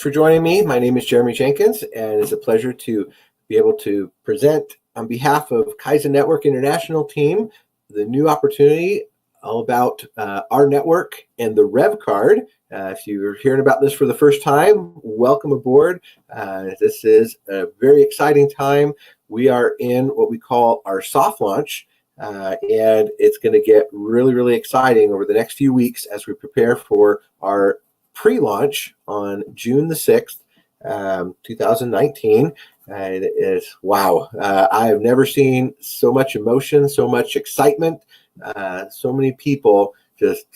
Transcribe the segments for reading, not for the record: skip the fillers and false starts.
for joining me. My name is Jeremy Jenkins, and it's a pleasure to be able to present on behalf of Kaizen Network International team the new opportunity all about our network and the Revv card. If you're hearing about this for the first time, welcome aboard. This is a very exciting time. We are in what we call our soft launch, and it's going to get really, really exciting over the next few weeks as we prepare for our pre-launch on June the 6th, 2019. And it is, wow, I have never seen so much emotion, so much excitement, so many people just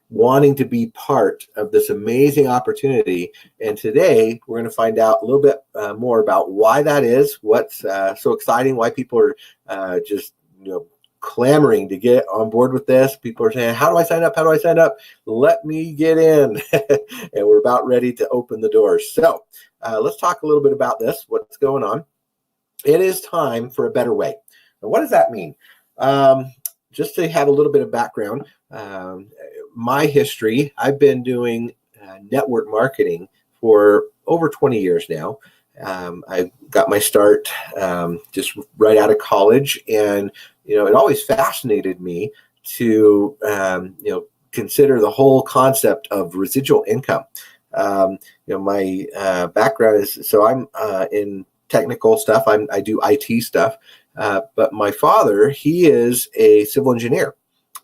wanting to be part of this amazing opportunity. And today we're going to find out a little bit more about why that is, what's so exciting, why people are just, clamoring to get on board with this. People are saying, how do I sign up? How do I sign up? Let me get in. And we're about ready to open the doors. So let's talk a little bit about this, what's going on. It is time for a better way. Now, what does that mean? Just to have a little bit of background, my history, I've been doing network marketing for over 20 years now. I got my start just right out of college, and it always fascinated me to consider the whole concept of residual income. My background is, so I'm in technical stuff. I do IT stuff, but my father, he is a civil engineer,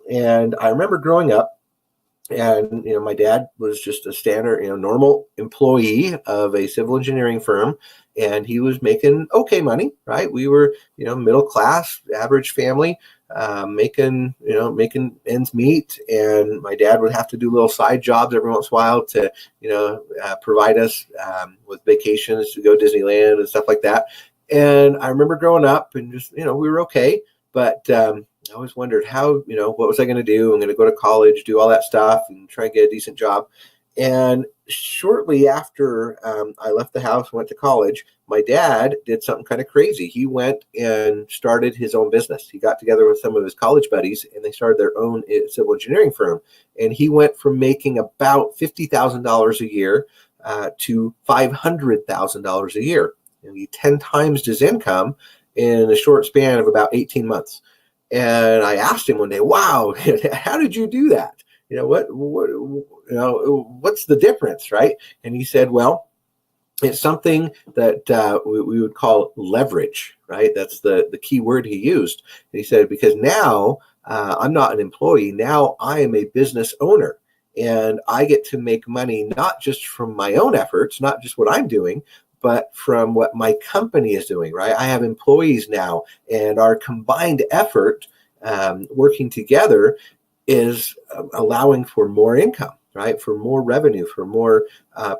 and I remember growing up. And, my dad was just a standard, normal employee of a civil engineering firm, and he was making okay money, right? We were, middle class, average family, making ends meet. And my dad would have to do little side jobs every once in a while to, provide us with vacations to go to Disneyland and stuff like that. And I remember growing up and just, we were okay, but I always wondered how, what was I going to do? I'm going to go to college, do all that stuff, and try and get a decent job. And shortly after I left the house, went to college, my dad did something kind of crazy. He went and started his own business. He got together with some of his college buddies, and they started their own civil engineering firm. And he went from making about $50,000 a year to $500,000 a year. And he 10 times his income in a short span of about 18 months. And I asked him one day, wow, how did you do that? What's the difference, right? And he said, well, it's something that we would call leverage, right? That's the key word he used. And he said, because now I'm not an employee. Now I am a business owner, and I get to make money not just from my own efforts, not just what I'm doing, but from what my company is doing, right? I have employees now, and our combined effort working together is allowing for more income, right? For more revenue, for more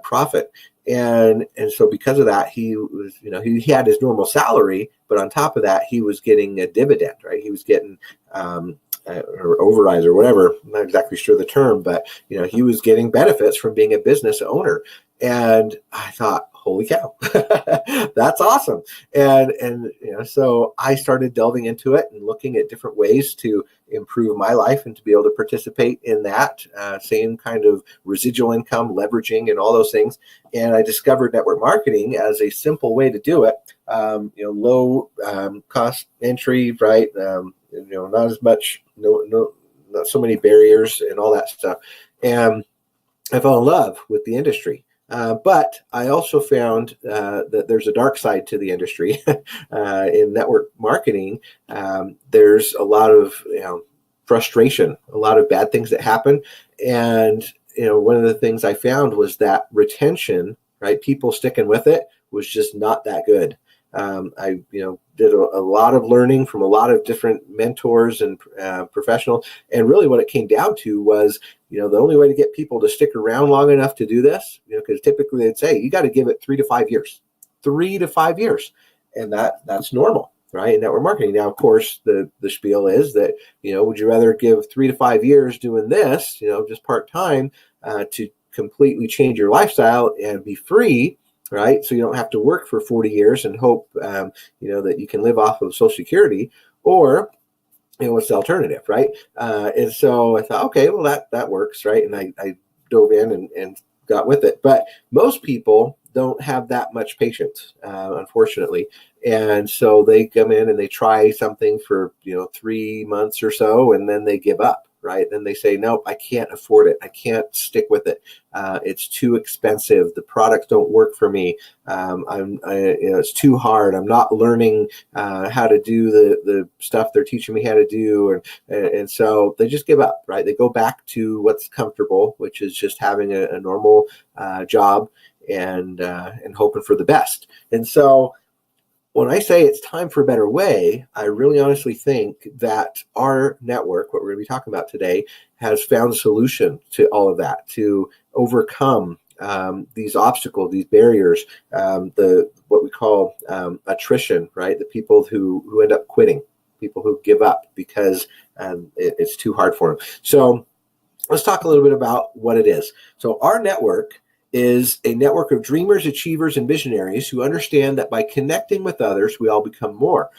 profit. And so because of that, he was, he had his normal salary, but on top of that, he was getting a dividend, right? He was getting or overrides or whatever. I'm not exactly sure the term, but he was getting benefits from being a business owner. And I thought, holy cow, that's awesome. And so I started delving into it and looking at different ways to improve my life and to be able to participate in that same kind of residual income, leveraging, and all those things. And I discovered network marketing as a simple way to do it. Low cost entry, right? Not as much, not so many barriers and all that stuff. And I fell in love with the industry. But I also found that there's a dark side to the industry in network marketing. There's a lot of frustration, a lot of bad things that happen. And one of the things I found was that retention, right? People sticking with it was just not that good. I did a lot of learning from a lot of different mentors and professionals. And really what it came down to was, the only way to get people to stick around long enough to do this, because typically they'd say, you got to give it 3 to 5 years, 3 to 5 years. And that's normal, right? In network marketing. Now, of course, the spiel is that, would you rather give 3 to 5 years doing this, just part-time to completely change your lifestyle and be free, right? So you don't have to work for 40 years and hope, that you can live off of Social Security, or, what's the alternative, right? And so I thought, okay, well, that works, right? And I dove in and got with it. But most people don't have that much patience, unfortunately. And so they come in and they try something for 3 months or so, and then they give up. Right? Then they say, nope, I can't afford it. I can't stick with it. It's too expensive. The products don't work for me. It's too hard. I'm not learning how to do the stuff they're teaching me how to do. And so they just give up, right? They go back to what's comfortable, which is just having a normal job and hoping for the best. And so when I say it's time for a better way, I really honestly think that our network, what we're going to be talking about today, has found a solution to all of that, to overcome these obstacles, these barriers, what we call attrition, right? The people who end up quitting, people who give up because it's too hard for them. So let's talk a little bit about what it is. So our network is a network of dreamers, achievers, and visionaries who understand that by connecting with others, we all become more.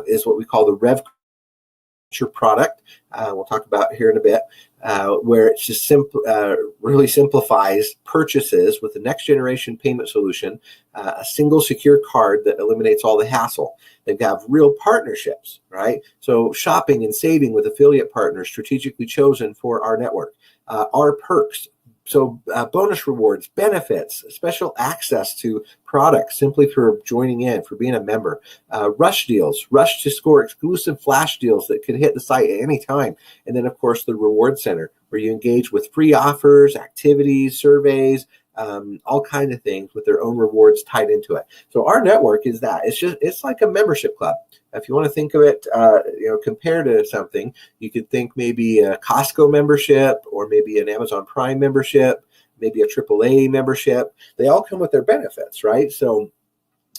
Is what we call the Revv product. We'll talk about here in a bit, where it just really simplifies purchases with the next generation payment solution, a single secure card that eliminates all the hassle. They have real partnerships, right? So shopping and saving with affiliate partners strategically chosen for our network. Our perks, so bonus rewards, benefits, special access to products simply for joining in, for being a member. Rush deals, rush to score exclusive flash deals that could hit the site at any time. And then, of course, the reward center, where you engage with free offers, activities, surveys, all kinds of things with their own rewards tied into it. So our network is that. It's like a membership club. If you want to think of it, compared to something, you could think maybe a Costco membership, or maybe an Amazon Prime membership, maybe a AAA membership. They all come with their benefits, right? So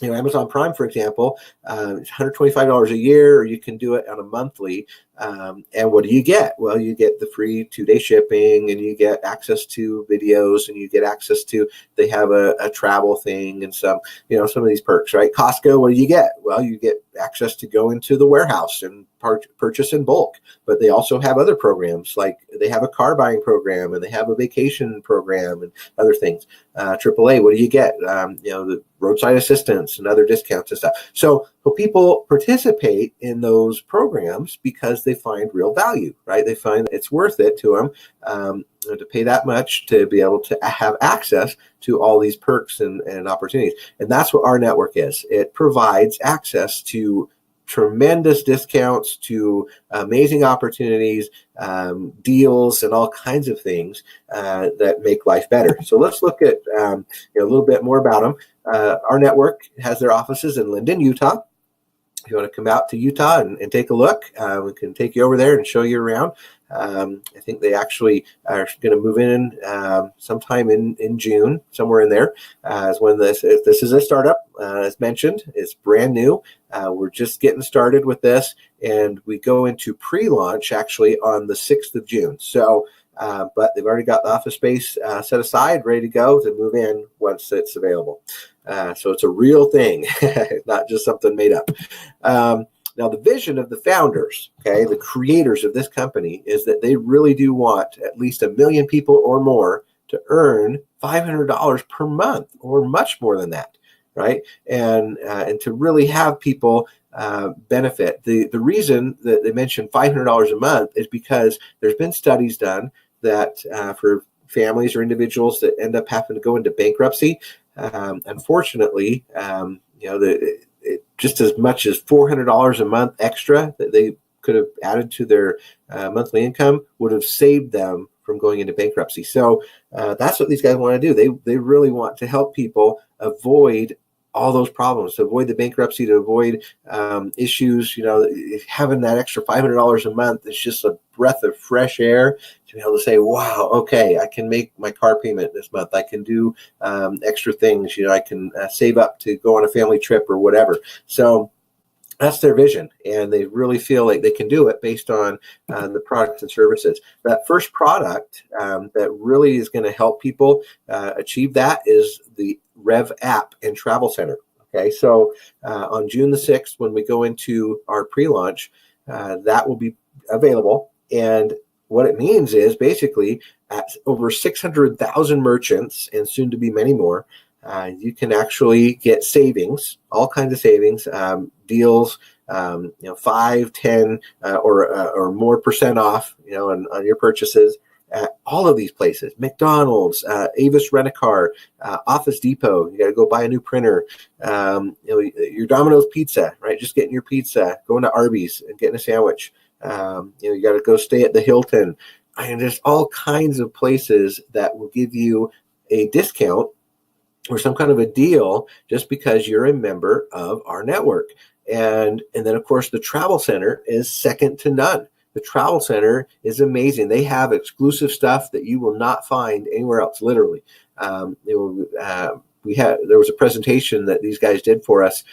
Amazon Prime, for example, it's $125 a year, or you can do it on a monthly. And what do you get? Well, you get the free 2-day shipping, and you get access to videos, and you get access to, they have a travel thing and some of these perks, right? Costco, what do you get? Well, you get access to go into the warehouse and purchase in bulk. But they also have other programs, like they have a car buying program, and they have a vacation program and other things. AAA, what do you get? The roadside assistance and other discounts and stuff. So people participate in those programs because they find real value, right? They find it's worth it to them to pay that much to be able to have access to all these perks and opportunities. And that's what our network is. It provides access to tremendous discounts, to amazing opportunities, deals, and all kinds of things that make life better. So let's look at a little bit more about them. Our network has their offices in Linden, Utah. If you want to come out to Utah and take a look, we can take you over there and show you around. I think they actually are going to move in sometime in June, somewhere in there. Is when this is a startup, as mentioned. It's brand new. We're just getting started with this, and we go into pre-launch actually on the 6th of June. So, but they've already got the office space set aside, ready to go to move in once it's available. So it's a real thing, not just something made up. Now, the vision of the founders, the creators of this company, is that they really do want at least 1 million people or more to earn $500 per month, or much more than that, right? And to really have people benefit. The reason that they mention $500 a month is because there's been studies done that for families or individuals that end up having to go into bankruptcy, unfortunately, just as much as $400 a month extra that they could have added to their monthly income would have saved them from going into bankruptcy. So that's what these guys want to do. They really want to help people avoid all those problems, to avoid the bankruptcy, to avoid issues. Having that extra $500 a month is just a breath of fresh air to be able to say, wow, okay, I can make my car payment this month. I can do extra things. I can save up to go on a family trip or whatever. So that's their vision, and they really feel like they can do it based on the products and services. That first product that really is going to help people achieve that is the Revv app and travel center. Okay, so on June the 6th, when we go into our pre-launch, that will be available. And what it means is basically at over 600,000 merchants and soon to be many more, you can actually get savings, all kinds of savings, deals, 5, 10, or more percent off, on your purchases at all of these places: McDonald's, Avis Rent-A-Car, Office Depot. You got to go buy a new printer. Your Domino's Pizza, right? Just getting your pizza, going to Arby's and getting a sandwich. You got to go stay at the Hilton. And there's all kinds of places that will give you a discount or some kind of a deal just because you're a member of our network. And then, of course, the Travel Center is second to none. The Travel Center is amazing. They have exclusive stuff that you will not find anywhere else, literally. There was a presentation that these guys did for us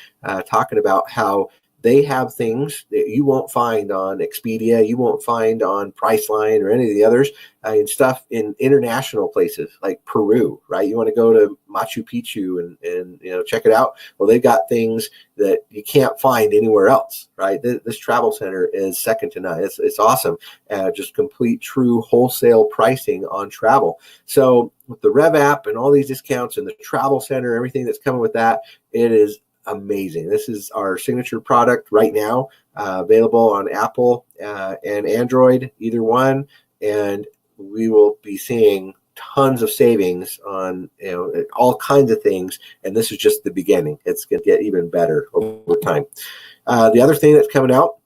talking about how they have things that you won't find on Expedia, you won't find on Priceline or any of the others, and stuff in international places like Peru, right? You want to go to Machu Picchu and check it out. Well, they've got things that you can't find anywhere else, right? This Travel Center is second to none. It's awesome. Just complete, true wholesale pricing on travel. So with the Revv app and all these discounts and the Travel Center, everything that's coming with that, it is amazing. This is our signature product right now, available on Apple and Android, either one, and we will be seeing tons of savings on all kinds of things, and this is just the beginning. It's going to get even better over time. The other thing that's coming out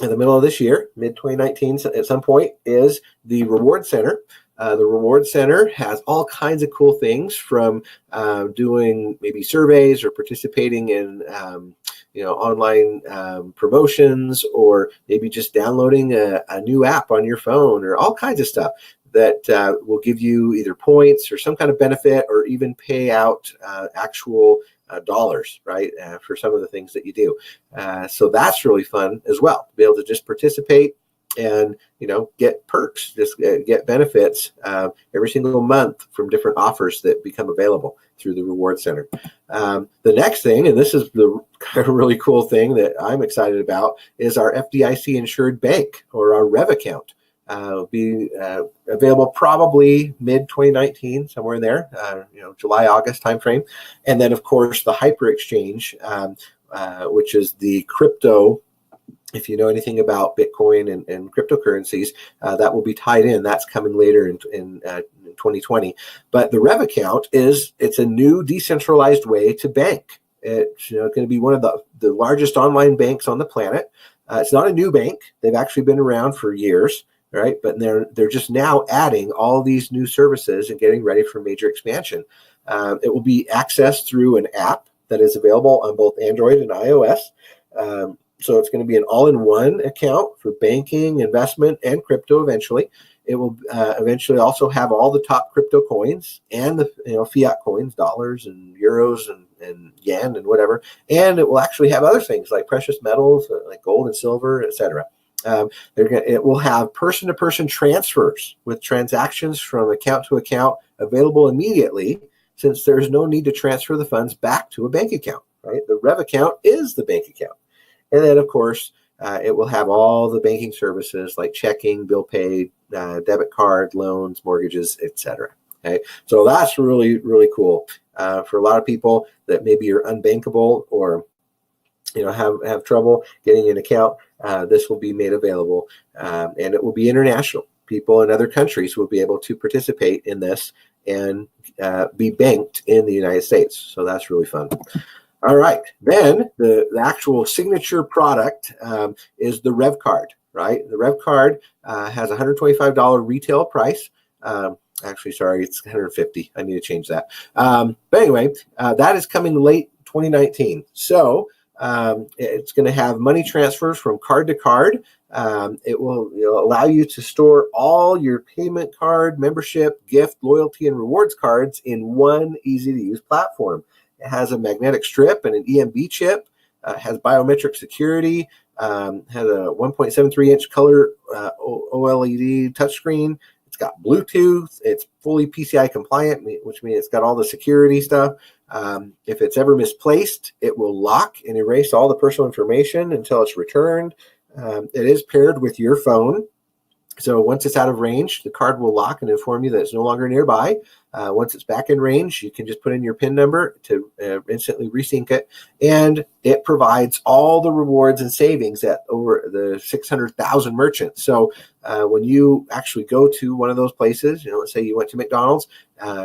in the middle of this year, mid-2019 at some point, is the Reward Center. The Reward Center has all kinds of cool things, from doing maybe surveys or participating in online promotions, or maybe just downloading a new app on your phone, or all kinds of stuff that will give you either points or some kind of benefit, or even pay out actual dollars, right, for some of the things that you do. So that's really fun as well, to be able to just participate and get perks, just get benefits every single month from different offers that become available through the Reward Center. The next thing, and this is the kind of really cool thing that I'm excited about, is our FDIC insured bank, or our Revv account. Will be available probably mid-2019, somewhere in there, July, August timeframe. And then, of course, the Hyper Exchange, which is the crypto. If you know anything about Bitcoin and cryptocurrencies, that will be tied in. That's coming later in 2020. But the Revv account it's a new decentralized way to bank. It's going to be one of the largest online banks on the planet. It's not a new bank. They've actually been around for years, right? But they're just now adding all these new services and getting ready for major expansion. It will be accessed through an app that is available on both Android and iOS. So it's going to be an all-in-one account for banking, investment, and crypto eventually. It will eventually also have all the top crypto coins and the fiat coins, dollars and euros and yen and whatever. And it will actually have other things like precious metals, like gold and silver, etc. It will have person-to-person transfers with transactions from account to account available immediately, since there's no need to transfer the funds back to a bank account, right? The Revv account is the bank account. And then, of course, it will have all the banking services like checking, bill pay, debit card, loans, mortgages, etc. Okay, so that's really, really cool for a lot of people that maybe are unbankable or have trouble getting an account. This will be made available, and it will be international. People in other countries will be able to participate in this and be banked in the United States. So that's really fun. All right, then the actual signature product is the Revv card, right? The Revv card has a $125 retail price. Actually, sorry, it's $150. I need to change that. But anyway, that is coming late 2019. So it's going to have money transfers from card to card. It will allow you to store all your payment card, membership, gift, loyalty, and rewards cards in one easy-to-use platform. It has a magnetic strip and an EMB chip, has biometric security, has a 1.73-inch color OLED touchscreen. It's got Bluetooth. It's fully PCI compliant, which means it's got all the security stuff. If it's ever misplaced, it will lock and erase all the personal information until it's returned. It is paired with your phone. So once it's out of range, the card will lock and inform you that it's no longer nearby. Once it's back in range, you can just put in your PIN number to instantly resync it. And it provides all the rewards and savings at over the 600,000 merchants. So when you actually go to one of those places, let's say you went to McDonald's,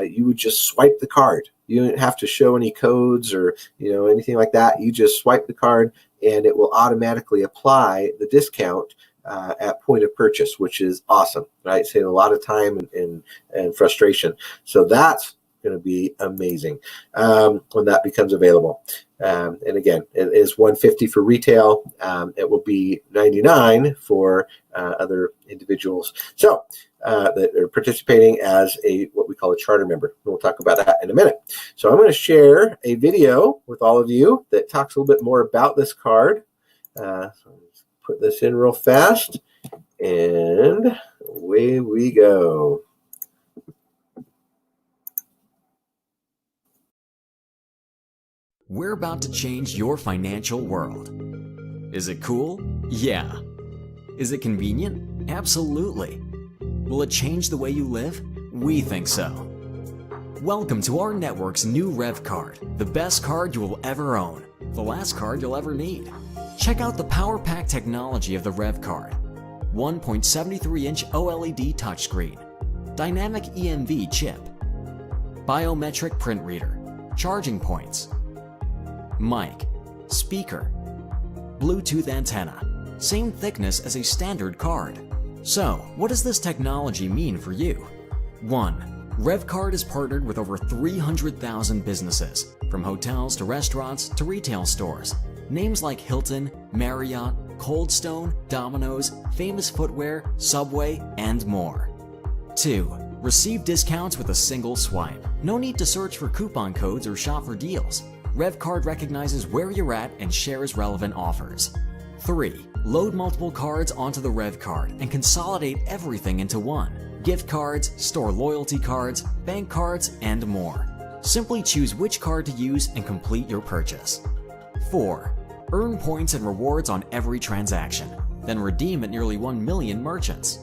you would just swipe the card. You didn't have to show any codes or anything like that. You just swipe the card and it will automatically apply the discount at point of purchase, which is awesome, right? Saving a lot of time and frustration. So that's going to be amazing when that becomes available. And again, it is $150 for retail. It will be $99 for other individuals. So that are participating as what we call a charter member. We'll talk about that in a minute. So I'm going to share a video with all of you that talks a little bit more about this card. So put this in real fast, and away we go. We're about to change your financial world. Is it cool? Yeah. Is it convenient? Absolutely. Will it change the way you live? We think so. Welcome to our network's new Revv card, the best card you will ever own, the last card you'll ever need. Check out the power pack technology of the Revv card. 1.73-inch OLED touchscreen, dynamic EMV chip, biometric print reader, charging points, mic, speaker, Bluetooth antenna, same thickness as a standard card. So, what does this technology mean for you? 1. Revv card is partnered with over 300,000 businesses, from hotels to restaurants to retail stores. Names like Hilton, Marriott, Cold Stone, Domino's, Famous Footwear, Subway, and more. 2. Receive discounts with a single swipe. No need to search for coupon codes or shop for deals. Revv card recognizes where you're at and shares relevant offers. 3. Load multiple cards onto the Revv card and consolidate everything into one. Gift cards, store loyalty cards, bank cards, and more. Simply choose which card to use and complete your purchase. 4. Earn points and rewards on every transaction, then redeem at nearly 1 million merchants.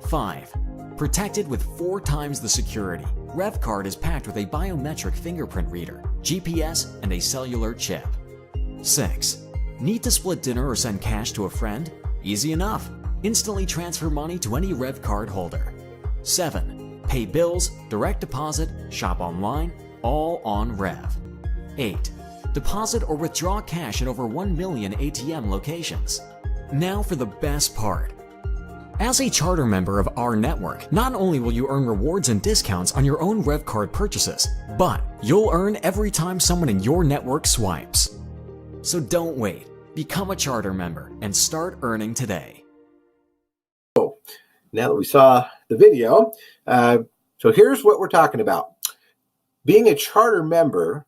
5. Protected with 4 times the security, Revv card is packed with a biometric fingerprint reader, GPS, and a cellular chip. 6. Need to split dinner or send cash to a friend? Easy enough. Instantly transfer money to any Revv card holder. 7. Pay bills, direct deposit, shop online, all on Revv. 8. Deposit or withdraw cash at over 1 million ATM locations. Now for the best part. As a charter member of our network, not only will you earn rewards and discounts on your own Revv card purchases, but you'll earn every time someone in your network swipes. So don't wait. Become a charter member and start earning today. Now that we saw the video, so here's what we're talking about. Being a charter member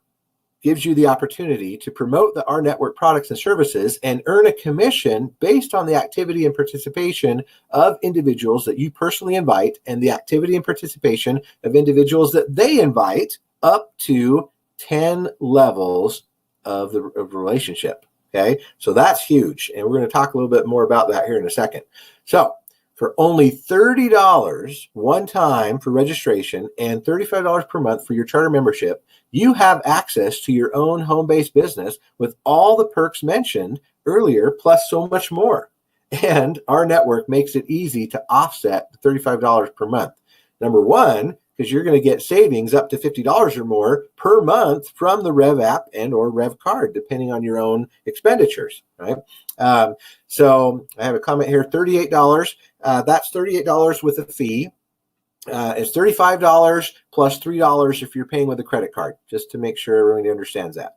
gives you the opportunity to promote our network products and services and earn a commission based on the activity and participation of individuals that you personally invite and the activity and participation of individuals that they invite up to 10 levels of the relationship. Okay, so that's huge. And we're going to talk a little bit more about that here in a second. So for only $30 one time for registration and $35 per month for your charter membership, you have access to your own home-based business with all the perks mentioned earlier, plus so much more. And our network makes it easy to offset the $35 per month. Number one, because you're going to get savings up to $50 or more per month from the Revv app and or Revv card, depending on your own expenditures, right? So I have a comment here, $38. That's $38 with a fee. It's $35 plus $3 if you're paying with a credit card, just to make sure everybody understands that.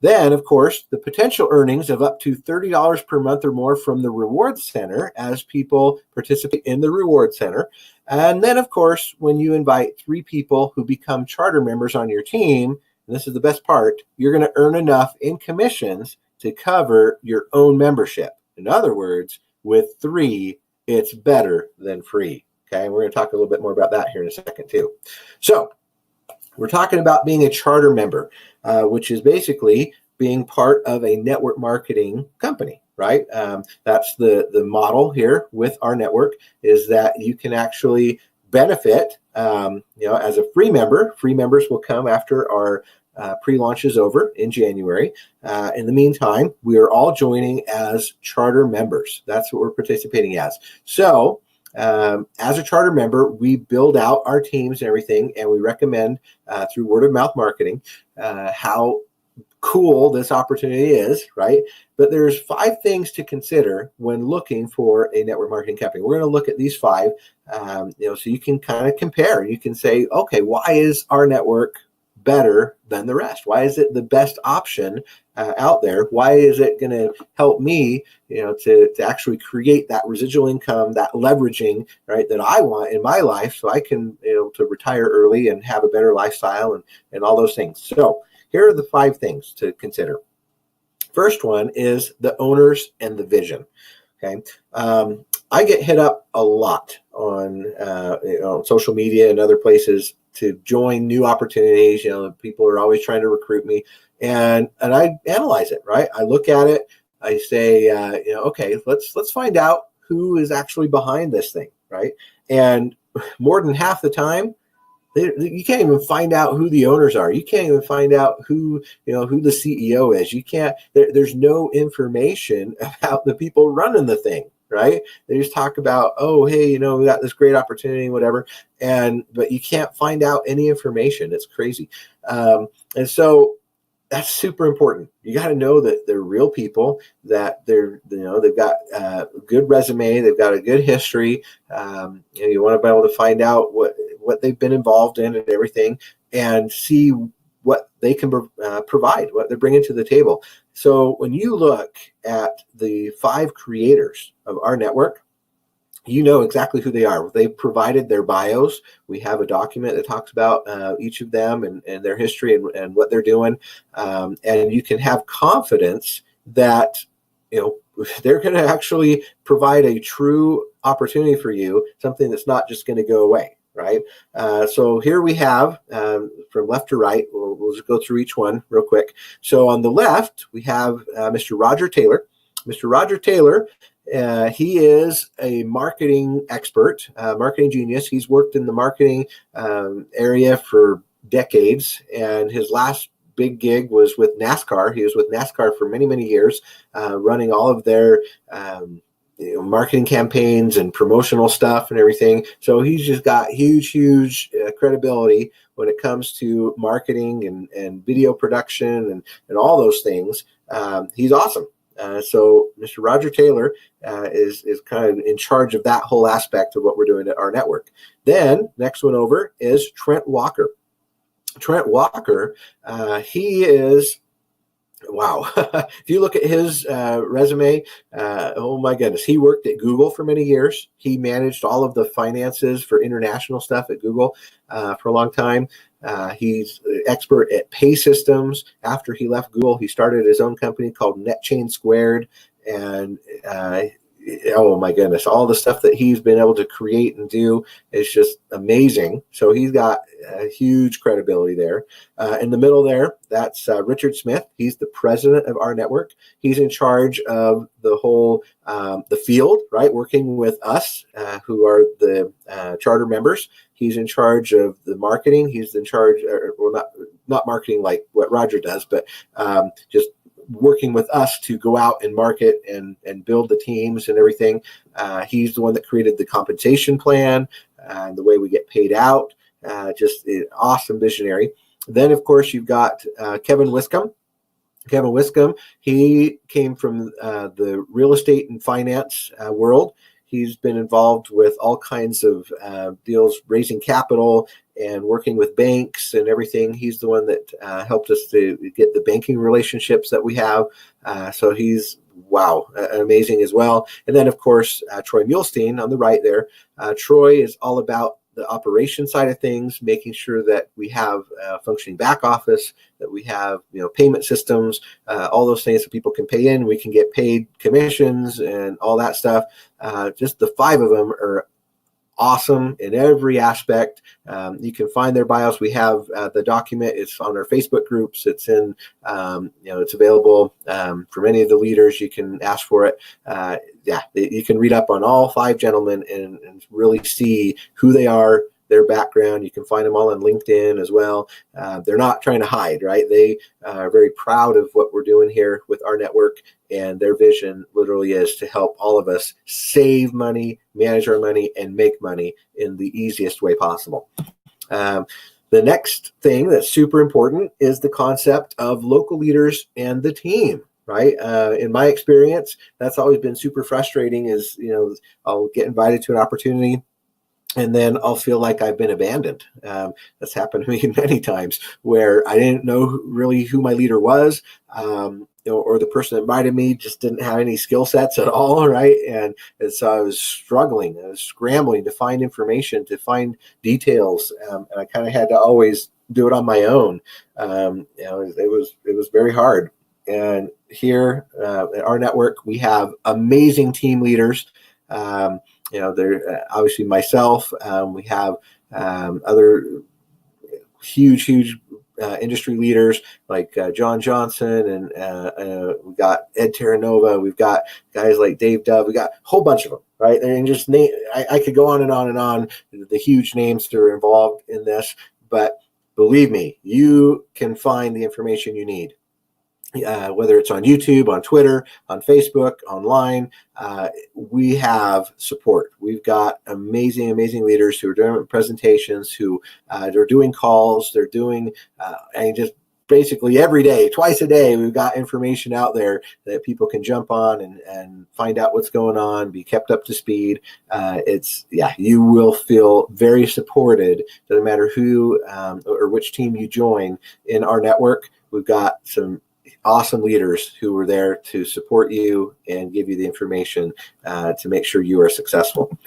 Then, of course, the potential earnings of up to $30 per month or more from the Reward Center as people participate in the Reward Center. And then, of course, when you invite 3 people who become charter members on your team, and this is the best part, you're going to earn enough in commissions to cover your own membership. In other words, with 3, it's better than free. Okay, we're going to talk a little bit more about that here in a second too. So we're talking about being a charter member, which is basically being part of a network marketing company. right? That's the model here with our network, is that you can actually benefit, as a free member. Free members will come after our pre-launch is over in January. In the meantime, we are all joining as charter members. That's what we're participating as. So as a charter member, we build out our teams and everything, and we recommend through word of mouth marketing how cool this opportunity is, right? But there's 5 things to consider when looking for a network marketing company. We're going to look at these 5, so you can kind of compare. You can say, okay, why is our network better than the rest? Why is it the best option out there? Why is it going to help me, to actually create that residual income, that leveraging, right, that I want in my life, so I can, to retire early and have a better lifestyle and all those things. So here are the 5 things to consider. First one is the owners and the vision. Okay. I get hit up a lot on social media and other places to join new opportunities. People are always trying to recruit me, and I analyze it, right? I look at it. I say, okay, let's find out who is actually behind this thing, right? And more than half the time, you can't even find out who the owners are. You can't even find out who the CEO is. You can't. There's no information about the people running the thing, right? They just talk about, oh, hey, we got this great opportunity, whatever, but you can't find out any information. It's crazy, and so that's super important. You got to know that they're real people, that they've got a good resume, they've got a good history. You want to be able to find out what they've been involved in and everything, and see what they can provide, what they're bringing to the table. So when you look at the 5 creators of our network, you know exactly who they are. They've provided their bios. We have a document that talks about each of them and their history and what they're doing. And you can have confidence that, they're going to actually provide a true opportunity for you, something that's not just going to go away, right? So here we have, from left to right, we'll just go through each one real quick. So on the left, we have Mr. Roger Taylor. Mr. Roger Taylor, he is a marketing expert, marketing genius. He's worked in the marketing area for decades, and his last big gig was with NASCAR. He was with NASCAR for many, many years, running all of their marketing campaigns and promotional stuff and everything. So he's just got huge credibility when it comes to marketing and video production and all those things. He's awesome. So Mr. Roger Taylor is kind of in charge of that whole aspect of what we're doing at our network. Then next one over is Trent Walker. Trent Walker, he is, wow. If you look at his resume, oh my goodness, he worked at Google for many years. He managed all of the finances for international stuff at Google for a long time. He's an expert at pay systems. After he left Google, he started his own company called NetChain Squared. And oh my goodness, all the stuff that he's been able to create and do is just amazing. So he's got huge credibility there. In the middle there, that's Richard Smith. He's the president of our network. He's in charge of the whole, the field, right? Working with us, who are the charter members. He's in charge of the marketing. He's in charge, or not marketing like what Roger does, but just working with us to go out and market and build the teams and everything. He's the one that created the compensation plan and the way we get paid out. Just an awesome visionary. Then, of course, you've got Kevin Wiscombe. Kevin Wiscombe, he came from the real estate and finance world. He's been involved with all kinds of deals, raising capital and working with banks and everything. He's the one that helped us to get the banking relationships that we have. So he's, wow, amazing as well. And then, of course, Troy Muhlstein on the right there. Troy is all about the operation side of things, making sure that we have a functioning back office, that we have, payment systems, all those things that people can pay in. We can get paid commissions and all that stuff. Just the 5 of them are awesome in every aspect. You can find their bios. We have the document. It's on our Facebook groups. It's in, it's available for many of the leaders. You can ask for it. You can read up on all 5 gentlemen and really see who they are, their background. You can find them all on LinkedIn as well. They're not trying to hide, right? They are very proud of what we're doing here with our network, and their vision literally is to help all of us save money, manage our money, and make money in the easiest way possible. The next thing that's super important is the concept of local leaders and the team. Right. In my experience, that's always been super frustrating is, I'll get invited to an opportunity and then I'll feel like I've been abandoned. That's happened to me many times where I didn't know really who my leader was, or the person that invited me just didn't have any skill sets at all, right? And so I was struggling. I was scrambling to find information, to find details, and I kind of had to always do it on my own. It was very hard. And here at our network, we have amazing team leaders. They're obviously myself. We have other huge industry leaders like John Johnson, and we've got Ed Terranova. We've got guys like Dave Dove. We got a whole bunch of them, right? And just I could go on and on and on. The huge names that are involved in this, but believe me, you can find the information you need. Whether it's on YouTube, on Twitter, on Facebook, online, we have support. We've got amazing leaders who are doing presentations, who they're doing calls, they're doing, and just basically every day, twice a day, we've got information out there that people can jump on and find out what's going on, be kept up to speed. You will feel very supported, doesn't matter who or which team you join in our network. We've got some awesome leaders who are there to support you and give you the information to make sure you are successful.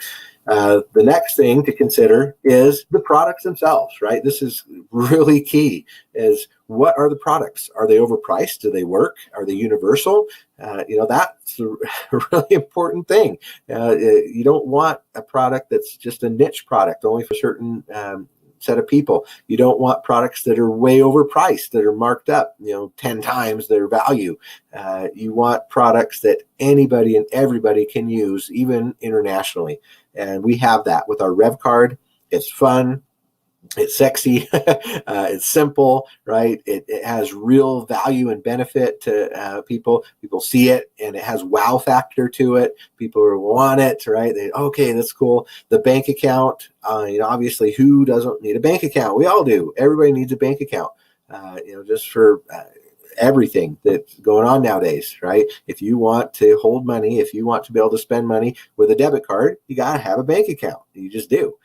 The next thing to consider is the products themselves, right? This is really key, is what are the products? Are they overpriced? Do they work? Are they universal? That's a really important thing. You don't want a product that's just a niche product only for certain set of people. You don't want products that are way overpriced, that are marked up, 10 times their value. You want products that anybody and everybody can use, even internationally. And we have that with our Revv card. It's fun. It's sexy. It's simple, right? It has real value and benefit to people. People see it, and it has wow factor to it. People want it, right? Okay, that's cool. The bank account, obviously, who doesn't need a bank account? We all do. Everybody needs a bank account, just for everything that's going on nowadays, right? If you want to hold money, if you want to be able to spend money with a debit card, you got to have a bank account. You just do.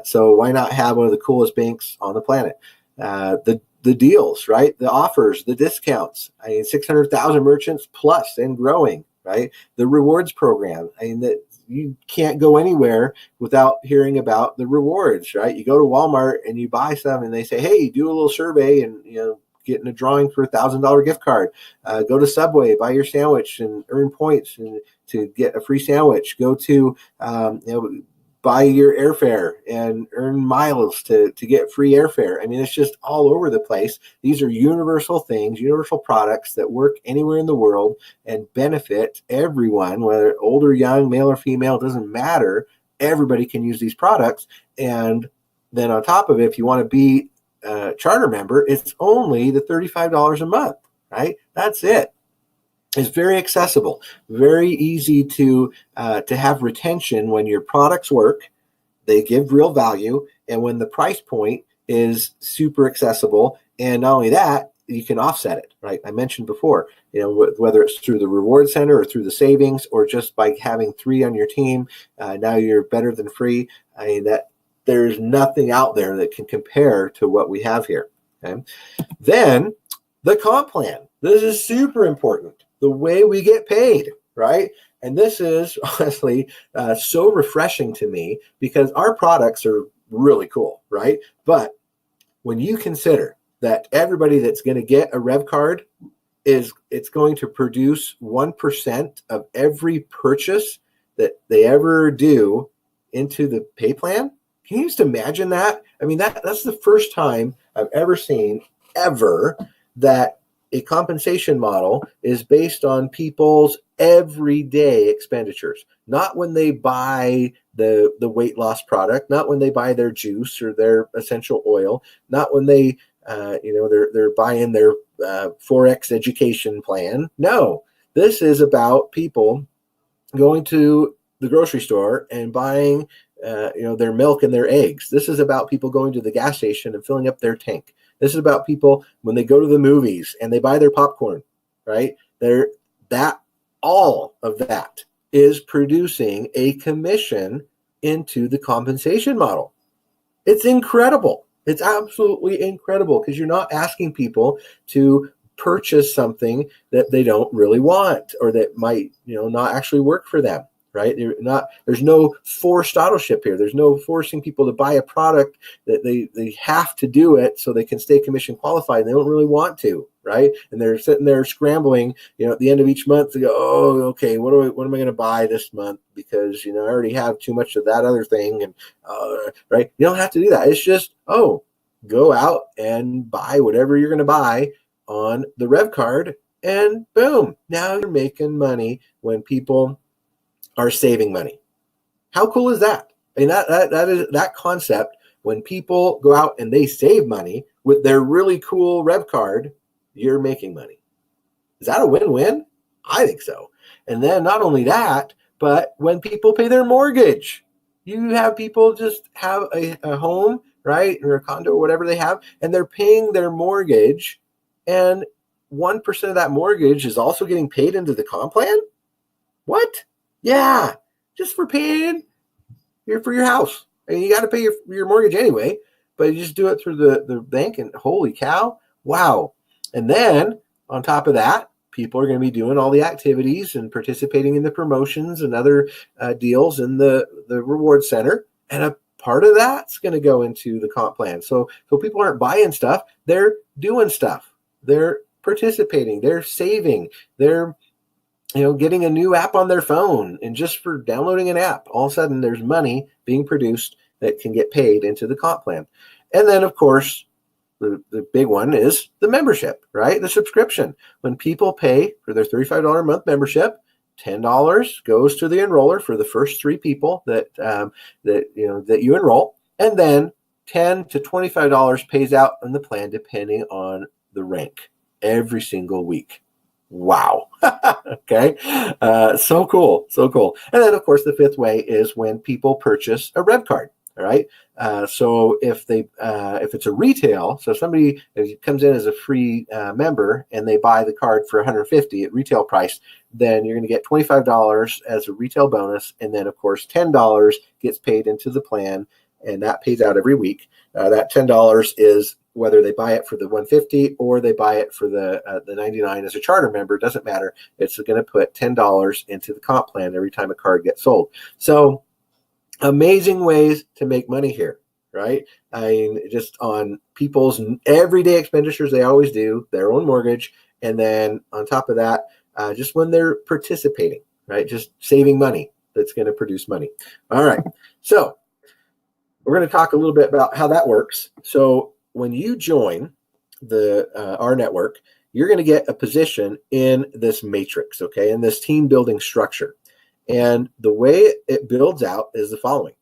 So why not have one of the coolest banks on the planet? The deals, right? The offers, the discounts. 600,000 merchants plus and growing, right? The rewards program. That you can't go anywhere without hearing about the rewards, right? You go to Walmart and you buy some, and they say, "Hey, do a little survey and get in a drawing for $1,000 gift card." Go to Subway, buy your sandwich and earn points to get a free sandwich. Go to buy your airfare and earn miles to get free airfare. It's just all over the place. These are universal things, universal products that work anywhere in the world and benefit everyone, whether old or young, male or female, doesn't matter. Everybody can use these products. And then on top of it, if you want to be a charter member, it's only the $35 a month, right? That's it. It's very accessible, very easy to have retention when your products work, they give real value, and when the price point is super accessible. And not only that, you can offset it, right? I mentioned before, whether it's through the reward center or through the savings or just by having 3 on your team, now you're better than free. That there's nothing out there that can compare to what we have here. Okay? Then the comp plan. This is super important. The way we get paid, right? And this is honestly so refreshing to me because our products are really cool, right? But when you consider that everybody that's going to get a Revv card it's going to produce 1% of every purchase that they ever do into the pay plan. Can you just imagine that? I mean, that's the first time I've ever seen that a compensation model is based on people's everyday expenditures, not when they buy the weight loss product, not when they buy their juice or their essential oil, not when they they're buying their Forex education plan. No, this is about people going to the grocery store and buying their milk and their eggs. This is about people going to the gas station and filling up their tank. This is about people when they go to the movies and they buy their popcorn, right? All of that is producing a commission into the compensation model. It's incredible. It's absolutely incredible because you're not asking people to purchase something that they don't really want or that might, not actually work for them, right? There's no forced autoship here. There's no forcing people to buy a product that they have to do it so they can stay commission qualified and they don't really want to, right? And they're sitting there scrambling, at the end of each month to go, oh, okay, what am I going to buy this month? Because, I already have too much of that other thing. And, right. You don't have to do that. It's just, go out and buy whatever you're going to buy on the Revv card and boom, now you're making money when people are saving money. How cool is that? I mean, that is that concept. When people go out and they save money with their really cool Revv card, you're making money. Is that a win-win? I think so. And then not only that, but when people pay their mortgage, you have people just have a home, right, or a condo or whatever they have, and they're paying their mortgage, and 1% of that mortgage is also getting paid into the comp plan? What? Yeah, just for paying for your house. I mean, you got to pay your mortgage anyway, but you just do it through the bank, and holy cow, wow. And then on top of that, people are going to be doing all the activities and participating in the promotions and other deals in the reward center. And a part of that's going to go into the comp plan. So people aren't buying stuff. They're doing stuff. They're participating. They're saving. They're getting a new app on their phone. And just for downloading an app, all of a sudden there's money being produced that can get paid into the comp plan. And then, of course, the big one is the membership, right? The subscription. When people pay for their $35 a month membership, $10 goes to the enroller for the first 3 people that you enroll, and then $10 to $25 pays out on the plan depending on the rank every single week. Wow. Okay. So cool. So cool. And then, of course, the 5th way is when people purchase a Revv card. All right. So if it's a retail, so somebody comes in as a free member and they buy the card for $150 at retail price, then you're going to get $25 as a retail bonus. And then, of course, $10 gets paid into the plan, and that pays out every week. That $10 is whether they buy it for the $150 or they buy it for the $99 as a charter member, doesn't matter. It's going to put $10 into the comp plan every time a card gets sold. So amazing ways to make money here, right? I mean, just on people's everyday expenditures, they always do, their own mortgage. And then on top of that, just when they're participating, right? Just saving money that's going to produce money. All right. So we're going to talk a little bit about how that works. So when you join our network, you're going to get a position in this matrix, okay, in this team building structure. And the way it builds out is the following.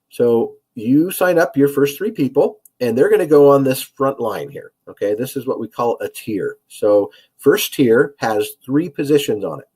So you sign up your first 3 people, and they're going to go on this front line here. Okay, this is what we call a tier. So first tier has 3 positions on it,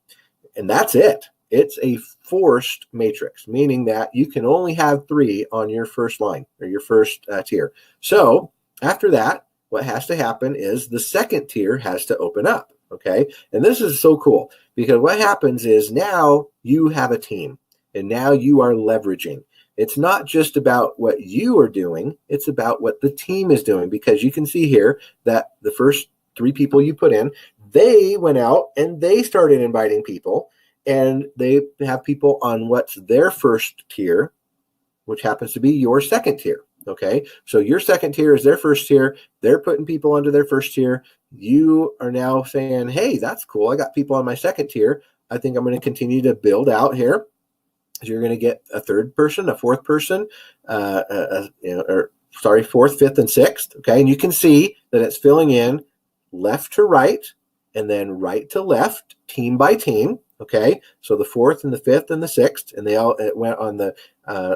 and that's it. It's a forced matrix, meaning that you can only have 3 on your first line or your first tier. So after that, what has to happen is the second tier has to open up. Okay. And this is so cool because what happens is now you have a team and now you are leveraging. It's not just about what you are doing. It's about what the team is doing, because you can see here that the first 3 people you put in, they went out and they started inviting people, and they have people on what's their first tier, which happens to be your second tier. Okay, so your second tier is their first tier. They're putting people onto their first tier. You are now saying, hey, that's cool. I got people on my second tier. I think I'm going to continue to build out here. you're going to get a third person, a fourth person, fourth, fifth, and sixth. Okay, and you can see that it's filling in left to right, and then right to left, team by team. Okay, so the fourth and the fifth and the sixth, and it went on the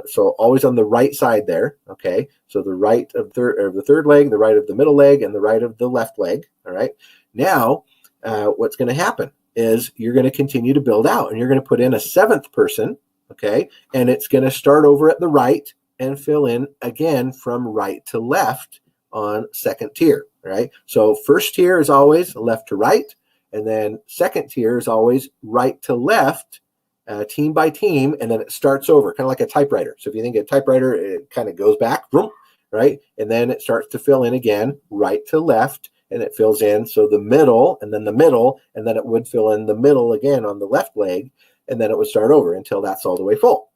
so always on the right side there. Okay, so the right of the third leg, the right of the middle leg, and the right of the left leg. All right, now what's going to happen is you're going to continue to build out, and you're going to put in a seventh person. Okay, and it's going to start over at the right and fill in again from right to left on second tier. Right, so first tier is always left to right. And then second tier is always right to left, team by team, and then it starts over, kind of like a typewriter. So if you think of a typewriter, it kind of goes back, boom, right? And then it starts to fill in again, right to left, and it fills in. So the middle, and then the middle, and then it would fill in the middle again on the left leg, and then it would start over until that's all the way full.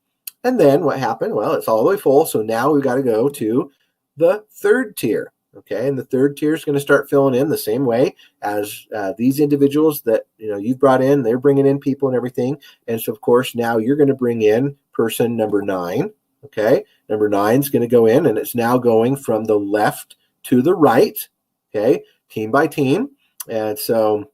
And then what happened? Well, it's all the way full. So now we've got to go to the third tier. Okay, and the third tier is going to start filling in the same way as these individuals that you've brought in. They're bringing in people and everything, and so of course now you're going to bring in person number 9. Okay, number 9 is going to go in, and it's now going from the left to the right. Okay, team by team, and so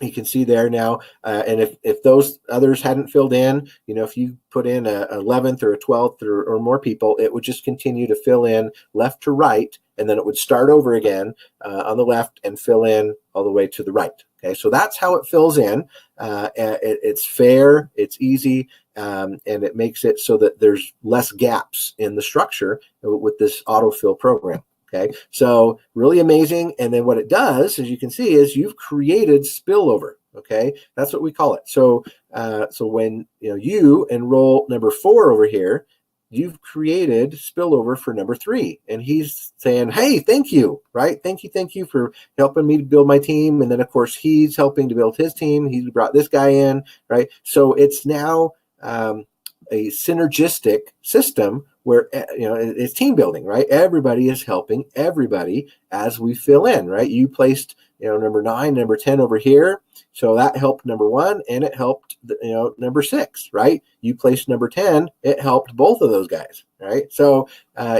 you can see there now, and if those others hadn't filled in, if you put in a 11th or a 12th or more people, it would just continue to fill in left to right, and then it would start over again on the left and fill in all the way to the right. Okay, so that's how it fills in. It's fair, it's easy, and it makes it so that there's less gaps in the structure with this autofill program. Okay, so really amazing. And then what it does, as you can see, is you've created spillover. Okay, that's what we call it. So when you enroll number 4 over here, you've created spillover for number 3, and he's saying, "Hey, thank you, right? Thank you for helping me to build my team." And then of course he's helping to build his team. He brought this guy in, right? So it's now a synergistic system where it's team building, right? Everybody is helping everybody as we fill in, right? You placed number 9, number 10 over here, so that helped number 1, and it helped number 6, right? You placed number 10, it helped both of those guys, right? So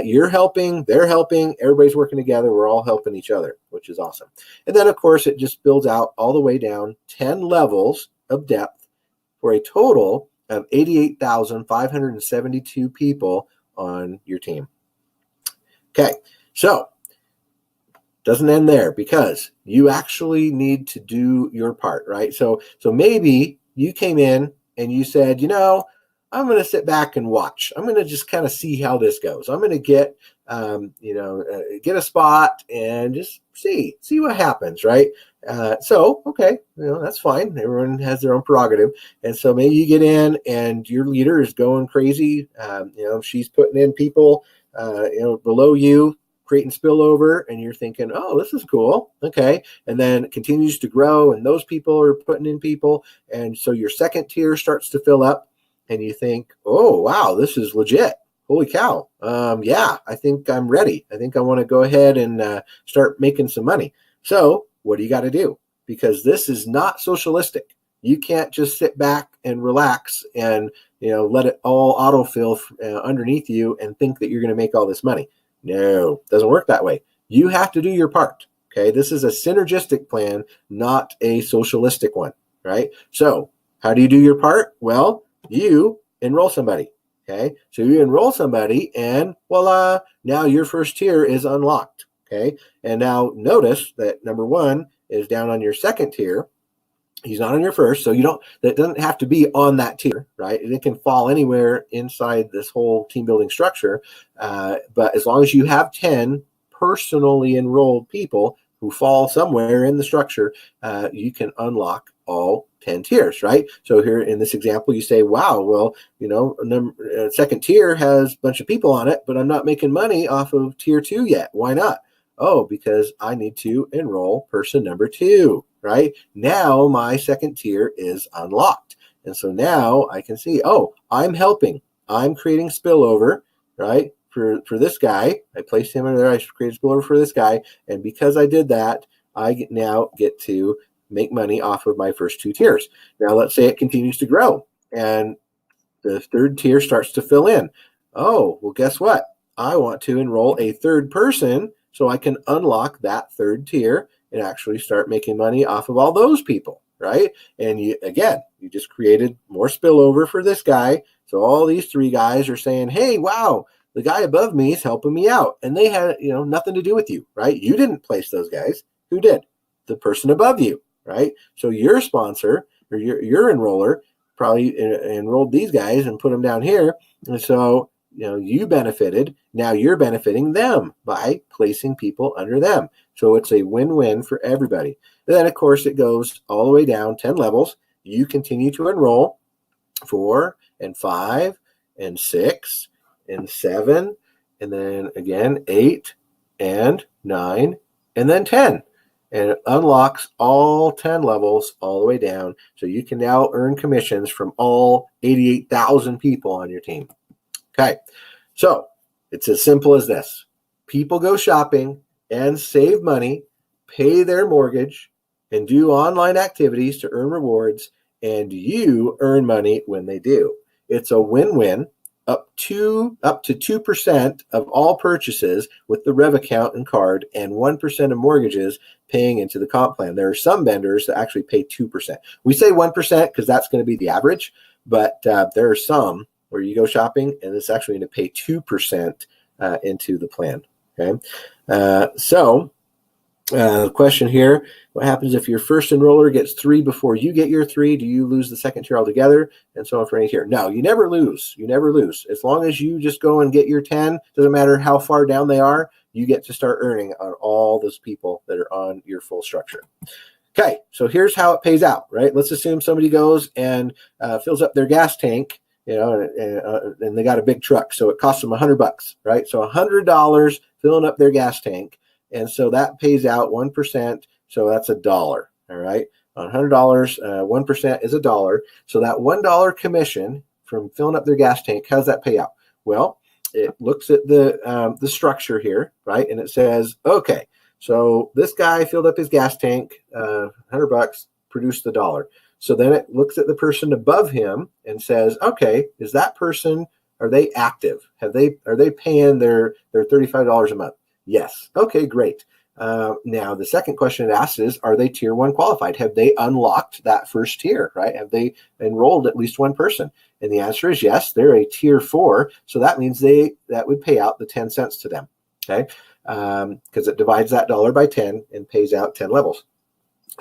you're helping, they're helping, everybody's working together, we're all helping each other, which is awesome. And then of course it just builds out all the way down 10 levels of depth for a total of 88,572 people on your team. Okay, so doesn't end there, because you actually need to do your part, right? So maybe you came in and you said, I'm going to sit back and watch. I'm going to just kind of see how this goes. I'm going to get get a spot and just see what happens, right? Okay, that's fine. Everyone has their own prerogative. And so maybe you get in and your leader is going crazy. She's putting in people, below you, creating spillover, and you're thinking, oh, this is cool. Okay. And then it continues to grow, and those people are putting in people. And so your second tier starts to fill up, and you think, oh, wow, this is legit. Holy cow. Yeah, I think I'm ready. I think I want to go ahead and start making some money. So what do you got to do? Because this is not socialistic. You can't just sit back and relax and let it all autofill underneath you and think that you're going to make all this money. No, it doesn't work that way. You have to do your part. Okay, this is a synergistic plan, not a socialistic one, right? So how do you do your part? Well, you enroll somebody. Okay, so you enroll somebody, and voila, now your first tier is unlocked. Okay, and now notice that number 1 is down on your second tier. He's not on your first, so that doesn't have to be on that tier, right? It can fall anywhere inside this whole team building structure. But as long as you have 10 personally enrolled people who fall somewhere in the structure, you can unlock all 10 tiers, right? So here in this example, you say, wow, well, second tier has a bunch of people on it, but I'm not making money off of tier 2 yet. Why not? Oh, because I need to enroll person number 2, right? Now my second tier is unlocked. And so now I can see, oh, I'm helping. I'm creating spillover, right? For this guy. I placed him in there. I created spillover for this guy. And because I did that, I now get to make money off of my first 2 tiers. Now let's say it continues to grow, and the third tier starts to fill in. Oh, well, guess what? I want to enroll a third person so I can unlock that third tier and actually start making money off of all those people, right? And you just created more spillover for this guy. So all these three guys are saying, hey, wow, the guy above me is helping me out. And they had, nothing to do with you, right? You didn't place those guys. Who did? The person above you, right? So your sponsor or your enroller probably enrolled these guys and put them down here. And so, you benefited. Now you're benefiting them by placing people under them. So it's a win-win for everybody. And then, of course, it goes all the way down 10 levels. You continue to enroll 4 and 5 and 6 and 7, and then again 8 and 9, and then 10. And it unlocks all 10 levels all the way down. So you can now earn commissions from all 88,000 people on your team. Okay, so it's as simple as this. People go shopping and save money, pay their mortgage, and do online activities to earn rewards, and you earn money when they do. It's a win-win, up to 2% of all purchases with the Revv account and card, and 1% of mortgages paying into the comp plan. There are some vendors that actually pay 2%. We say 1% because that's going to be the average, but there are some where you go shopping and it's actually going to pay 2% into the plan. Okay, the question here, what happens if your first enroller gets 3 before you get your 3? Do you lose the second tier altogether? And so on for any tier. No, you never lose. You never lose. As long as you just go and get your 10, doesn't matter how far down they are, you get to start earning on all those people that are on your full structure. Okay, so here's how it pays out, right? Let's assume somebody goes and fills up their gas tank, and they got a big truck, so it costs them $100, right? So $100 filling up their gas tank. And so that pays out 1%. So that's $1. All right. On $100, 1% is $1. So that $1 commission from filling up their gas tank, how does that pay out? Well, it looks at the structure here, right? And it says, okay, so this guy filled up his gas tank, $100, produced $1. So then it looks at the person above him and says, okay, is that person, are they active? Are they paying their $35 a month? Yes. Okay, great. Now, the second question it asks is, are they tier 1 qualified? Have they unlocked that first tier, right? Have they enrolled at least one person? And the answer is yes, they're a tier 4. So that means that would pay out the 10 cents to them, okay? Because it divides that dollar by 10 and pays out 10 levels.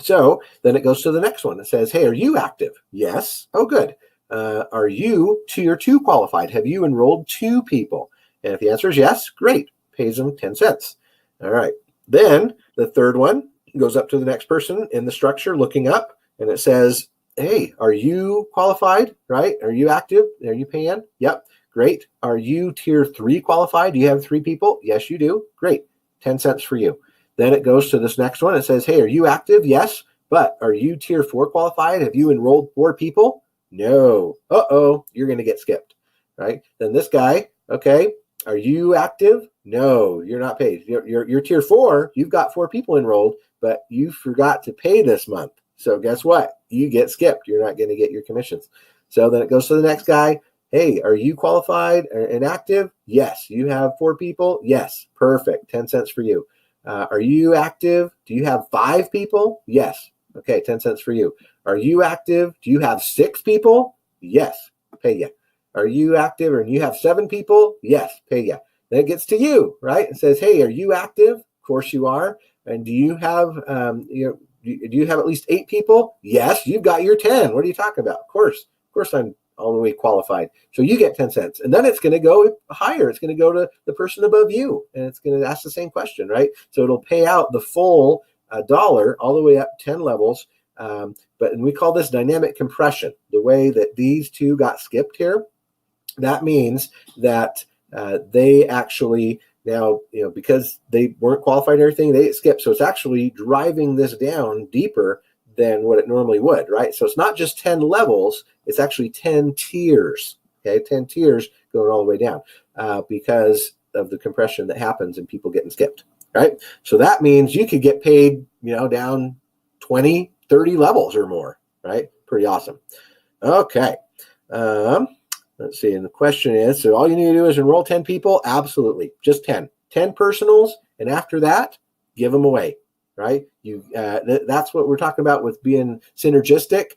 So then it goes to the next one. It says, hey, are you active? Yes. Oh, good. Are you tier 2 qualified? Have you enrolled 2 people? And if the answer is yes, great. Pays them 10 cents. All right. Then the third one goes up to the next person in the structure looking up, and it says, hey, are you qualified, right? Are you active? Are you paying? Yep. Great. Are you tier 3 qualified? Do you have 3 people? Yes, you do. Great. 10 cents for you. Then it goes to this next one. It says, hey, are you active? Yes. But are you tier 4 qualified? Have you enrolled 4 people? No. Uh-oh, you're going to get skipped, right? Then this guy, okay, are you active? No, you're not paid. You're tier 4. You've got 4 people enrolled, but you forgot to pay this month. So guess what? You get skipped. You're not going to get your commissions. So then it goes to the next guy. Hey, are you qualified and active? Yes. You have 4 people? Yes. Perfect. 10 cents for you. Are you active? Do you have 5 people? Yes. Okay, 10 cents for you. Are you active? Do you have 6 people? Yes. Pay you. Are you active and you have 7 people? Yes. Pay you. Then it gets to you, right? It says, hey, are you active? Of course you are. And do you have do you have at least 8 people? Yes. You've got your 10. What are you talking about? Of course I'm all the way qualified. So you get 10 cents. And then it's going to go higher. It's going to go to the person above you. And it's going to ask the same question, right? So it'll pay out the full $1 all the way up 10 levels. But we call this dynamic compression. The way that these two got skipped here, that means that they actually now, because they weren't qualified and everything, they get skipped. So it's actually driving this down deeper than what it normally would, right? So it's not just 10 levels, it's actually 10 tiers, okay? 10 tiers going all the way down because of the compression that happens and people getting skipped, right? So that means you could get paid, down 20, 30 levels or more, right? Pretty awesome. Okay. Let's see. And the question is, so all you need to do is enroll 10 people? Absolutely. Just 10. 10 personals. And after that, give them away, right? That's what we're talking about with being synergistic.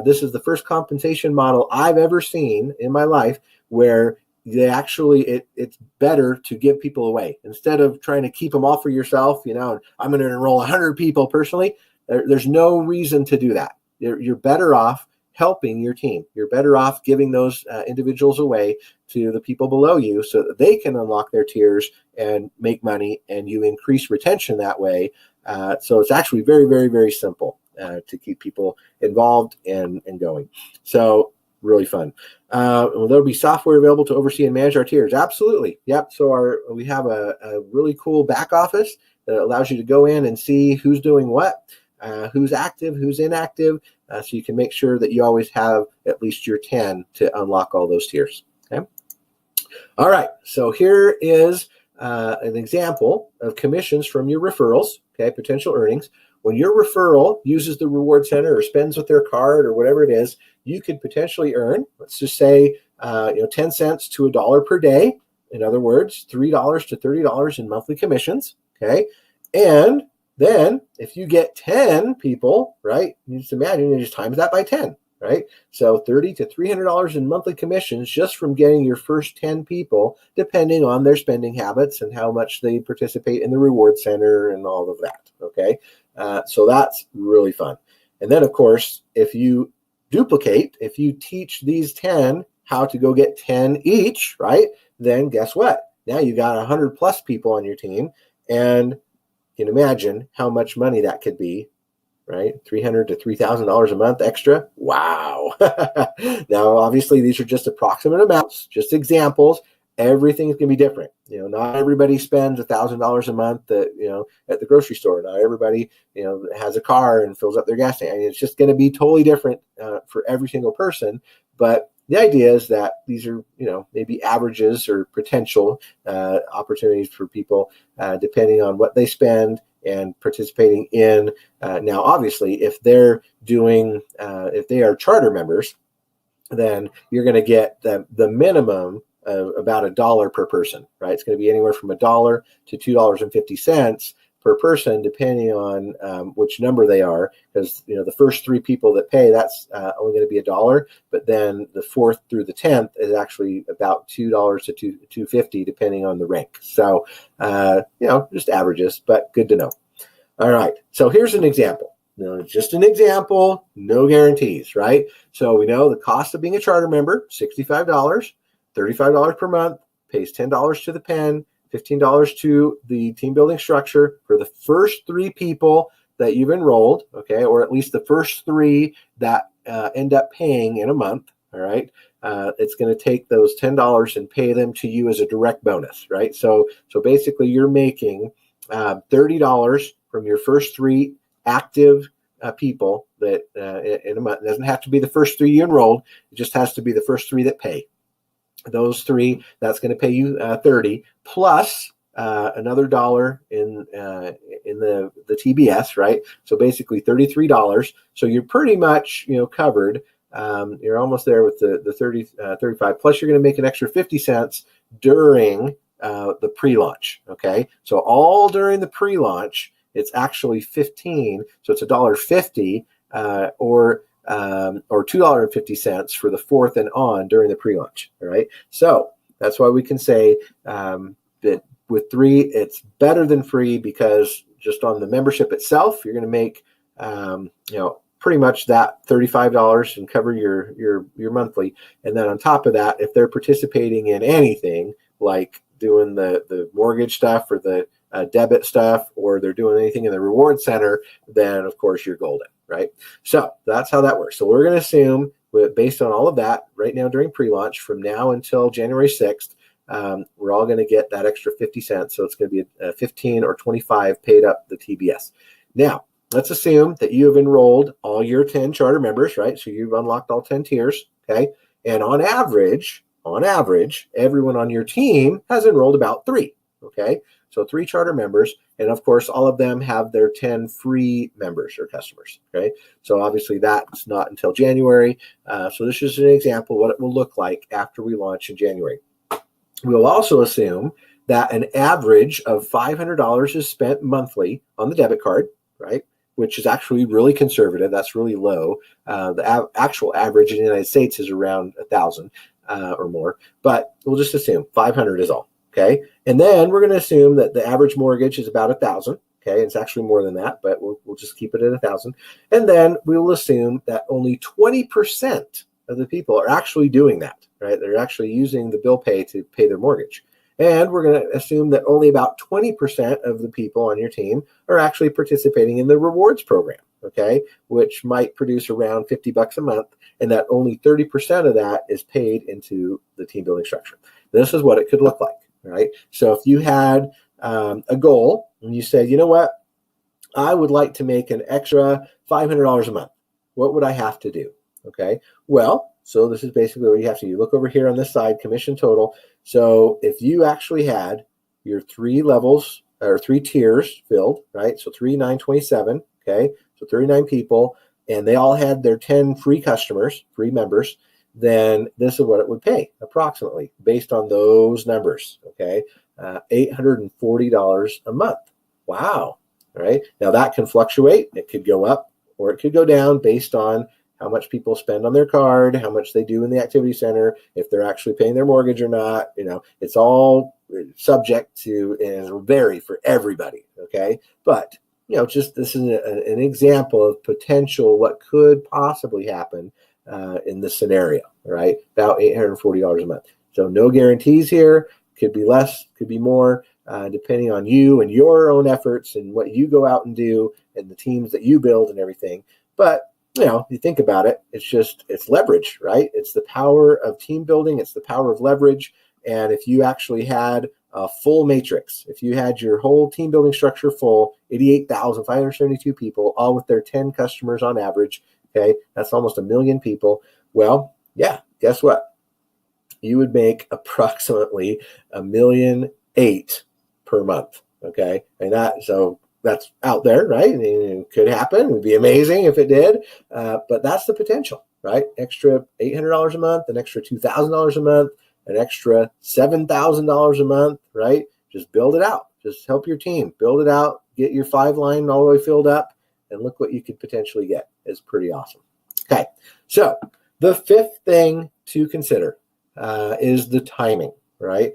This is the first compensation model I've ever seen in my life where it's better to give people away instead of trying to keep them all for yourself. I'm going to enroll 100 people personally. There's no reason to do that. You're better off helping your team. You're better off giving those individuals away to the people below you so that they can unlock their tiers and make money, and you increase retention that way. So it's actually very, very, very simple to keep people involved and going. So really fun. Will there be software available to oversee and manage our tiers? Absolutely. Yep. So we have a really cool back office that allows you to go in and see who's doing what, who's active, who's inactive, so you can make sure that you always have at least your 10 to unlock all those tiers. Okay. All right. So here is an example of commissions from your referrals. Okay. Potential earnings. When your referral uses the reward center or spends with their card or whatever it is, you could potentially earn, let's just say, 10 cents to $1 per day. In other words, $3 to $30 in monthly commissions. Okay. And then if you get 10 people, right, you just imagine you just times that by 10, right? So $30 to $300 in monthly commissions just from getting your first 10 people, depending on their spending habits and how much they participate in the reward center and all of that, okay? So that's really fun. And then, of course, if you teach these 10 how to go get 10 each, right, then guess what? Now you got 100 plus people on your team, and you can imagine how much money that could be, right? $300 to $3,000 a month extra. Wow. Now, obviously, these are just approximate amounts, just examples. Everything's going to be different. Not everybody spends $1,000 a month at the grocery store. Not everybody, has a car and fills up their gas tank. I mean, it's just going to be totally different for every single person. But the idea is that these are, maybe averages or potential opportunities for people depending on what they spend and participating in. Now, obviously, if they're if they are charter members, then you're going to get the minimum of about $1 per person, right? It's going to be anywhere from $1 to $2.50 per person, depending on which number they are, because the first 3 people that pay, that's only going to be $1, but then the 4th through the 10th is actually about $2 to $2.50, depending on the rank. So just averages, but good to know. All right, so here's an example. Just an example, no guarantees, right? So we know the cost of being a charter member, $65, $35 per month, pays $10 to the pen, $15 to the team building structure for the first 3 people that you've enrolled, okay, or at least the first 3 that end up paying in a month, all right? It's going to take those $10 and pay them to you as a direct bonus, right? So basically you're making $30 from your first 3 active people that in a month. It doesn't have to be the first 3 you enrolled. It just has to be the first 3 that pay. Those 3, that's going to pay you 30 plus another $1 in the TBS, right? So basically $33. So you're pretty much covered. You're almost there with the 35. Plus you're going to make an extra 50 cents during the pre-launch. Okay, so all during the pre-launch, it's actually 15. So it's $1.50 or $2.50 for the 4th and on during the pre-launch. All right. So that's why we can say that with 3, it's better than free, because just on the membership itself, you're going to make, pretty much that $35 and cover your monthly. And then on top of that, if they're participating in anything like doing the mortgage stuff or the debit stuff, or they're doing anything in the reward center, then of course you're golden, right? So that's how that works. So we're going to assume, based on all of that, right now during pre-launch, from now until January 6th, we're all going to get that extra 50 cents. So it's going to be 15 or 25 paid up the TBS. Now, let's assume that you have enrolled all your 10 charter members, right? So you've unlocked all 10 tiers, okay? And on average, everyone on your team has enrolled about 3. Okay, so 3 charter members, and of course, all of them have their 10 free members or customers. Okay, so obviously that's not until January. So this is an example of what it will look like after we launch in January. We'll also assume that an average of $500 is spent monthly on the debit card, right? Which is actually really conservative. That's really low. The actual average in the United States is around 1,000 or more, but we'll just assume 500 is all. Okay, and then we're going to assume that the average mortgage is about 1,000. Okay, it's actually more than that, but we'll just keep it at 1,000. And then we will assume that only 20% of the people are actually doing that. Right, they're actually using the bill pay to pay their mortgage. And we're going to assume that only about 20% of the people on your team are actually participating in the rewards program, okay, which might produce around $50 a month, and that only 30% of that is paid into the team building structure. This is what it could look like, right? So if you had a goal and you said, you know what, I would like to make an extra $500 a month, what would I have to do? Okay, well, so this is basically what you have to do. You look over here on this side, commission total. So if you actually had your 3 levels or 3 tiers filled, right? So 3, 9, 27, okay? So 39 people, and they all had their 10 free customers, free members, then this is what it would pay approximately based on those numbers, okay? $840 a month. Wow, all right? Now that can fluctuate. It could go up or it could go down based on how much people spend on their card, how much they do in the activity center, if they're actually paying their mortgage or not. You know, it's all subject to and it'll vary for everybody. Okay, but you know, just this is an example of potential what could possibly happen in this scenario. Right, about $840 a month. So no guarantees here. Could be less, could be more, depending on you and your own efforts and what you go out and do and the teams that you build and everything. But you know, you think about it, it's leverage, right? It's the power of team building. It's the power of leverage. And if you actually had a full matrix, if you had your whole team building structure full, 88,572 people, all with their 10 customers on average, okay, that's almost 1 million people. Well, yeah, guess what? You would make approximately $1.8 million per month, okay? And that's out there, right? It could happen. It would be amazing if it did. But that's the potential, right? Extra $800 a month, an extra $2,000 a month, an extra $7,000 a month, right? Just build it out. Just help your team build it out. Get your 5 line all the way filled up, and look what you could potentially get. It's pretty awesome. Okay, so the 5th thing to consider is the timing, right?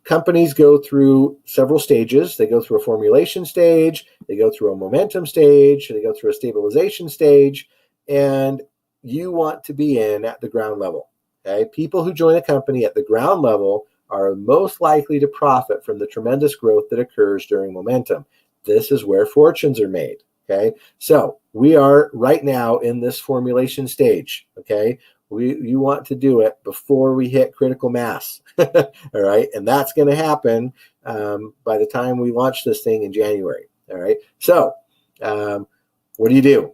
Companies go through several stages. They go through a formulation stage, they go through a momentum stage, they go through a stabilization stage, and you want to be in at the ground level. Okay, people who join a company at the ground level are most likely to profit from the tremendous growth that occurs during momentum. This is where fortunes are made. Okay, so we are right now in this formulation stage. Okay, you want to do it before we hit critical mass. All right, and that's going to happen by the time we launch this thing in January. All right, so what do?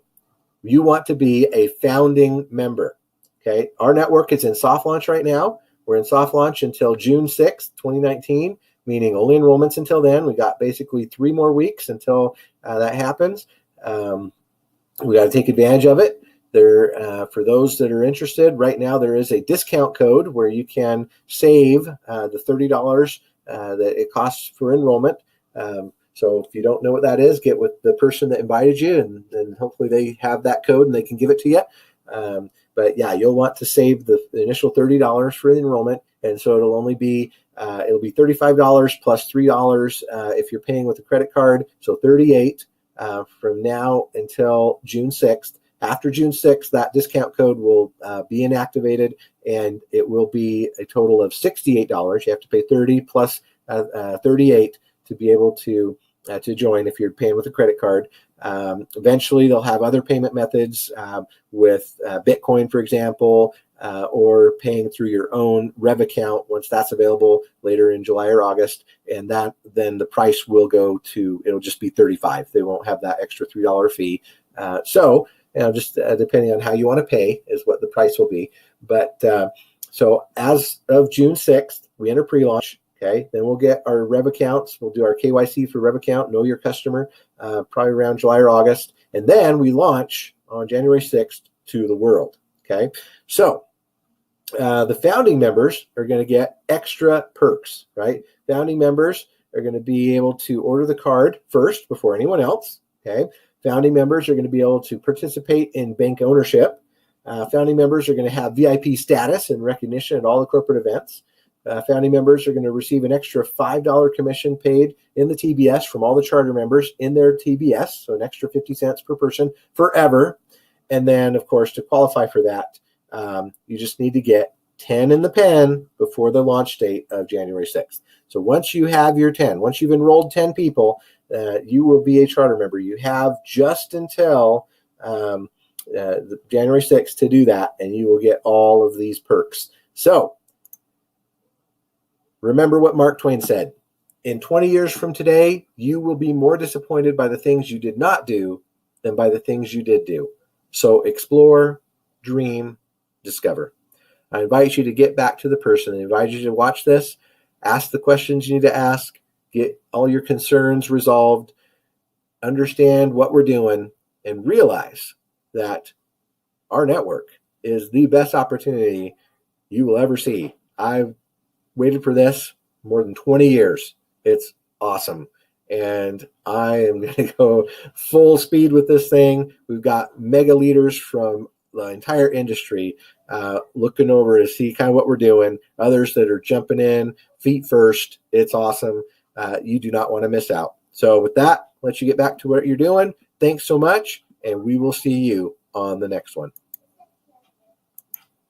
You want to be a founding member. Okay, our network is in soft launch right now. We're in soft launch until June 6th, 2019, meaning only enrollments until then. We got basically 3 more weeks until that happens. We got to take advantage of it. There, for those that are interested, right now there is a discount code where you can save the $30 that it costs for enrollment. So if you don't know what that is, get with the person that invited you, and hopefully they have that code and they can give it to you. But yeah, you'll want to save the initial $30 for the enrollment, and so it'll only be $35 plus $3 if you're paying with a credit card, so $38 from now until June 6th. After June 6th, that discount code will be inactivated, and it will be a total of $68. You have to pay $30 plus $38 to be able to join if you're paying with a credit card. Eventually, they'll have other payment methods with Bitcoin, for example, or paying through your own Revv account once that's available later in July or August. And then the price will go to, it'll just be $35. They won't have that extra $3 fee. So just depending on how you want to pay is what the price will be. But so as of June 6th, we enter pre-launch. Okay, then we'll get our Revv accounts. We'll do our KYC for Revv account, know your customer, probably around July or August. And then we launch on January 6th to the world. Okay, so the founding members are going to get extra perks, right? Founding members are going to be able to order the card first before anyone else. Okay, founding members are going to be able to participate in bank ownership. Founding members are going to have VIP status and recognition at all the corporate events. Founding members are going to receive an extra $5 commission paid in the TBS from all the charter members in their TBS, so an extra 50 cents per person forever. And then, of course, to qualify for that, you just need to get 10 in the pen before the launch date of January 6th. So once you have your 10, once you've enrolled 10 people, you will be a charter member. You have just until January 6th to do that, and you will get all of these perks. So remember what Mark Twain said. In 20 years from today, you will be more disappointed by the things you did not do than by the things you did do. So explore, dream, discover. I invite you to get back to the person. I invite you to watch this, ask the questions you need to ask, get all your concerns resolved, understand what we're doing, and realize that our network is the best opportunity you will ever see. I've waited for this more than 20 years. It's awesome. And I am going to go full speed with this thing. We've got mega leaders from the entire industry looking over to see kind of what we're doing. Others that are jumping in feet first. It's awesome. You do not want to miss out. So with that, let you get back to what you're doing. Thanks so much. And we will see you on the next one.